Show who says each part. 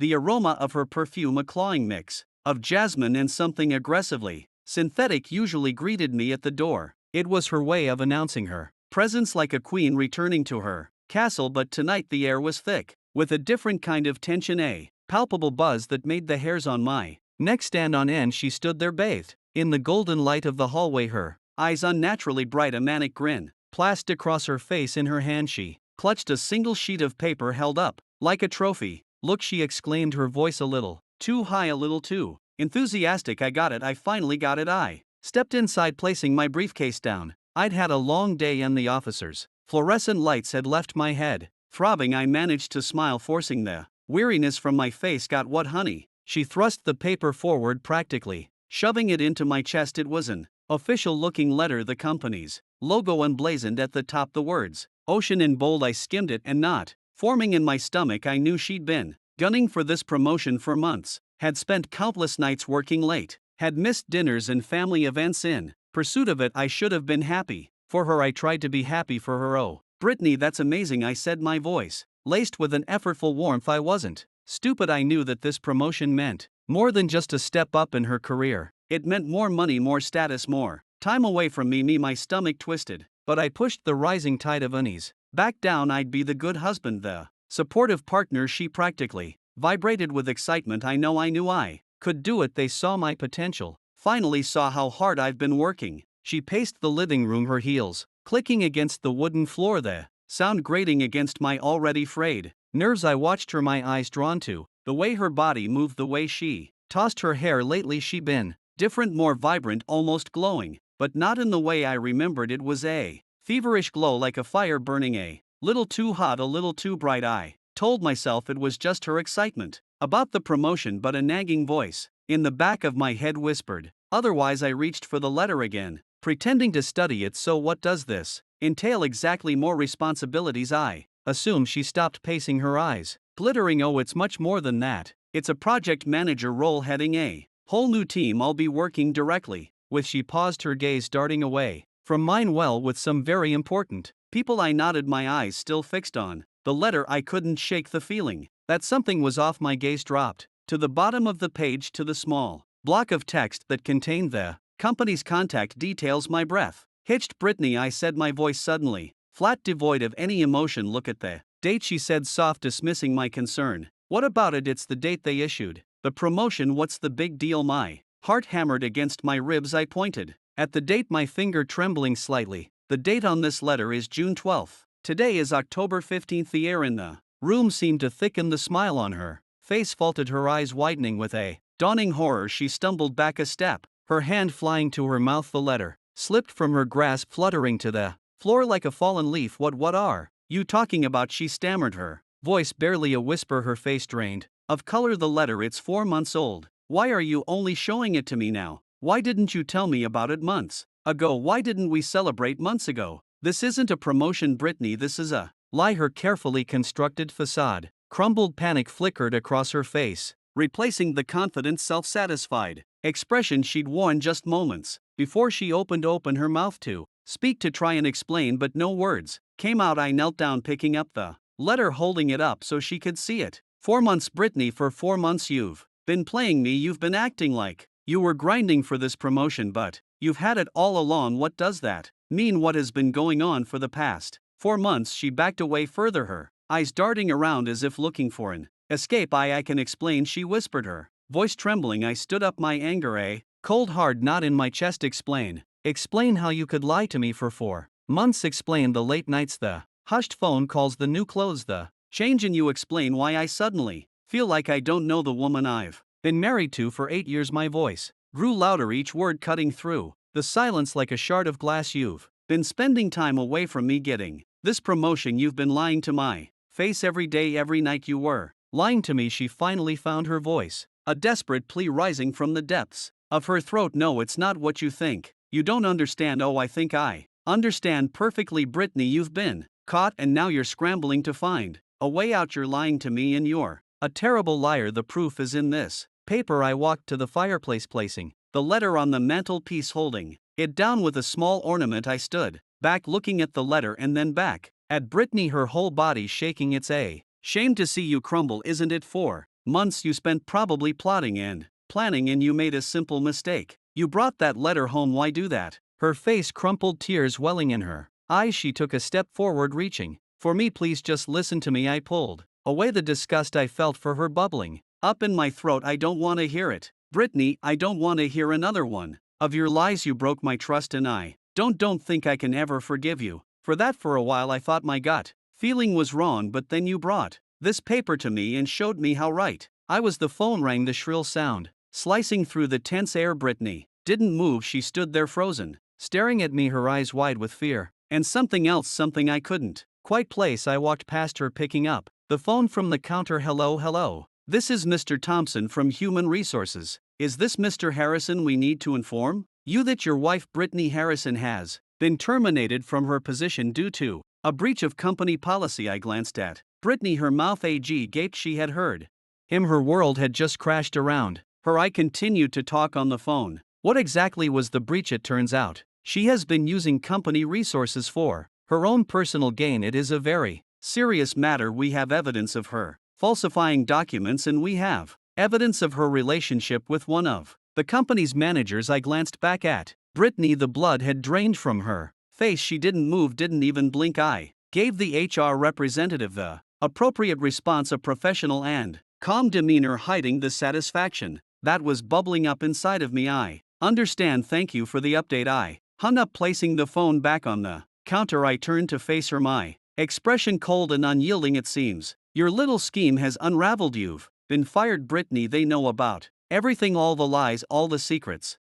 Speaker 1: the aroma of her perfume a clawing mix of jasmine and something aggressively synthetic usually greeted me at the door. It was her way of announcing her presence like a queen returning to her castle, but tonight the air was thick with a different kind of tension, a palpable buzz that made the hairs on my neck stand on end. She stood there bathed in the golden light of the hallway, her eyes unnaturally bright, a manic grin plastered across her face. In her hand she clutched a single sheet of paper held up like a trophy. "Look," she exclaimed, her voice a little too high, a little too enthusiastic. "I got it, I finally got it." I stepped inside, placing my briefcase down. I'd had a long day and the officers' fluorescent lights had left my head throbbing. I managed to smile, forcing the weariness from my face. "Got what, honey?" She thrust the paper forward, practically shoving it into my chest. It was an official-looking letter, the company's logo emblazoned at the top, the words "Ocean" in bold. I skimmed it, and not forming in my stomach, I knew she'd been gunning for this promotion for months, had spent countless nights working late, had missed dinners and family events in pursuit of it. I should have been happy for her. I tried to be happy for her. "Oh, Brittany, that's amazing," I said, my voice laced with an effortful warmth. I wasn't stupid. I knew that this promotion meant more than just a step up in her career. It meant more money, more status, more time away from me. My stomach twisted, but I pushed the rising tide of unease back down. I'd be the good husband, the supportive partner. She practically vibrated with excitement. I knew I could do it. They saw my potential, finally saw how hard I've been working. She paced the living room, her heels clicking against the wooden floor, the sound grating against my already frayed nerves. I watched her, my eyes drawn to the way her body moved, the way she tossed her hair. Lately she'd been different, more vibrant, almost glowing, but not in the way I remembered. It was a feverish glow, like a fire burning a little too hot, a little too bright. I told myself it was just her excitement about the promotion, but a nagging voice in the back of my head whispered otherwise. I reached for the letter again, pretending to study it. "So what does this entail exactly?" "More responsibilities, I assume." She stopped pacing, her eyes glittering. "Oh, it's much more than that. It's a project manager role, heading a whole new team I'll be working directly with." She paused, her gaze darting away from mine. "Well, with some very important people." I nodded, my eyes still fixed on the letter. I couldn't shake the feeling that something was off. My gaze dropped to the bottom of the page, to the small block of text that contained the company's contact details. My breath hitched. "Brittany," I said, my voice suddenly flat, devoid of any emotion. "Look at the date," she said, soft, dismissing my concern. "What about it?" "It's the date they issued the promotion." "What's the big deal?" My heart hammered against my ribs. I pointed at the date, my finger trembling slightly. "The date on this letter is June 12th. Today is October 15th. The air in the room seemed to thicken. The smile on her face faltered, her eyes widening with a dawning horror. She stumbled back a step, her hand flying to her mouth. The letter slipped from her grasp, fluttering to the floor like a fallen leaf. What are you talking about?" she stammered, her voice barely a whisper, her face drained of color. "The letter, it's 4 months old. Why are you only showing it to me now? Why didn't you tell me about it months ago? Why didn't we celebrate months ago? This isn't a promotion, Brittany, this is a lie." Her carefully constructed facade crumbled. Panic flickered across her face, replacing the confident, self-satisfied expression she'd worn just moments before. She opened her mouth to speak, to try and explain, but no words came out. I knelt down, picking up the letter, holding it up so she could see it. 4 months, Brittany, for 4 months you've been playing me. You've been acting like you were grinding for this promotion, but you've had it all along. What does that mean? What has been going on for the past 4 months? She backed away further, her eyes darting around as if looking for an escape. I can explain," she whispered, her voice trembling. I stood up, my anger a cold hard knot in my chest. Explain how you could lie to me for 4 months. Explain the late nights, the hushed phone calls, the new clothes, the change in you. Explain why I suddenly feel like I don't know the woman I've been married to for 8 years. My voice grew louder, each word cutting through the silence like a shard of glass. "You've been spending time away from me, getting this promotion. You've been lying to my face every day, every night. You were lying to me." She finally found her voice, a desperate plea rising from the depths of her throat. "No, it's not what you think. You don't understand." "Oh, I think I understand perfectly, Brittany. You've been caught, and now you're scrambling to find a way out. You're lying to me, and you're a terrible liar. The proof is in this paper." I walked to the fireplace, placing the letter on the mantelpiece, holding it down with a small ornament. I stood back, looking at the letter and then back at Brittany, her whole body shaking. "It's a shame to see you crumble, isn't it? 4 Months you spent probably plotting and planning, and you made a simple mistake. You brought that letter home. Why do that? Her face crumpled, tears welling in her eyes. She took a step forward, reaching for me. Please just listen to me. I pulled away, the disgust I felt for her bubbling up in my throat. I don't want to hear it. Brittany, I don't want to hear another one of your lies. You broke my trust, and I don't think I can ever forgive you for that. For a while I thought my gut feeling was wrong, but then you brought this paper to me and showed me how right I was. The phone rang, the shrill sound slicing through the tense air. Brittany didn't move. She stood there frozen, staring at me, her eyes wide with fear and something else, something I couldn't quite place. I walked past her, picking up the phone from the counter. Hello, hello. This is Mr. Thompson from Human Resources. Is this Mr. Harrison? We need to inform you that your wife, Brittany Harrison, has been terminated from her position due to a breach of company policy. I glanced at Brittany, her mouth gaped. She had heard him. Her world had just crashed around her. I continued to talk on the phone. What exactly was the breach? It turns out she has been using company resources for her own personal gain. It is a very serious matter. We have evidence of her falsifying documents, and we have evidence of her relationship with one of the company's managers. I glanced back at Brittany. The blood had drained from her face. She didn't move, didn't even blink. I gave the HR representative the appropriate response, a professional and calm demeanor hiding the satisfaction that was bubbling up inside of me. I understand. Thank you for the update. I hung up, placing the phone back on the counter. I turned to face her, my expression cold and unyielding. It seems your little scheme has unraveled. You've been fired, Brittany. They know about everything, all the lies, all the secrets.